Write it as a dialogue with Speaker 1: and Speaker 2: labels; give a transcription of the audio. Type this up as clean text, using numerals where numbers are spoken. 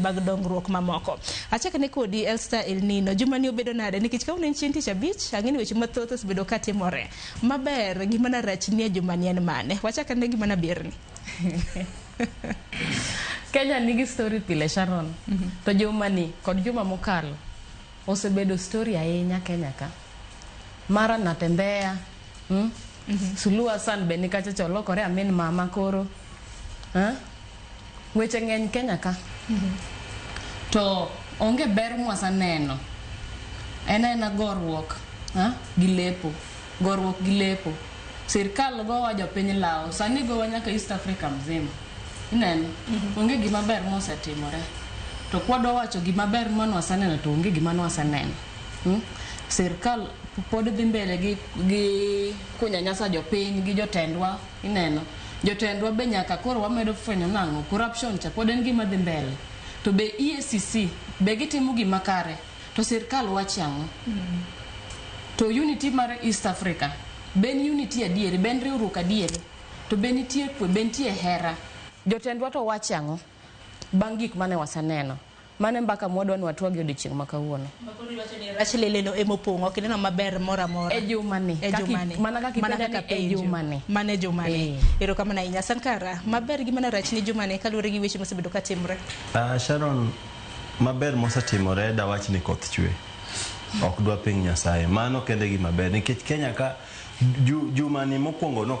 Speaker 1: mag dongruok mamoko. Achaka ne kodi Elster El Nino, juma ni obedo nade nikech kawuono en chieng' tich abich, ang'eni weche mathoth osebedo ka timore. Maber gima na rachni juma ni en mane? Wachaka ne gima na bierni.
Speaker 2: Kenya nigi story pile Sharon. To juma ni kod juma mokalo osebedo story ahinya Kenya ka. Mara Natembea, Suluhu Hassan be nikacha cholokore amen mama koro. Weche ng'eny Kenya ka. To onge ber mwasaneno. Ena gorruok, gi lepo. Gorruok gi lepo. Sirkal gowa jopiny lao, sani gowa nyaka East Africa mzima. Ineno, onge gima ber mosetimore. To kwado wacho gima ber mwanwasaneno to onge gima nwasaneno. Sirkal pod dhi mbele gi kunyanyasa jopiny gi jotendwa, ineno. Jotendwa be nyaka koro wamedo fwenyo nang'o, corruption cha pod en gima dhi mbele. To be EACC be gitimo gima kare, to sirkal wachang'o. To unity mar East Africa, ben unity adieri, ben riwruok adieri, to ben nitie kwe, ben nitie hera. Jotendwa to wachang'o bang' gik mane wasaneno. Mane mbaka mwadwa ni watwagi odiochieng' makawuono.
Speaker 1: Rachleleno emopongo kineno maber mora mora.
Speaker 2: E juma ni. Mana kaka ipenda ni e juma ni.
Speaker 1: Mane juma ni. Ero kama na inya Sankara, maber gima na rachni juma ni kaluwore gi weche mosebedo ka timre.
Speaker 3: Sharon, maber mosetimore da wach ni koth chwe. Ok dwa piny Nyasaye. Mano kende gima ber nikech Kenya ka juma ni mokwongo no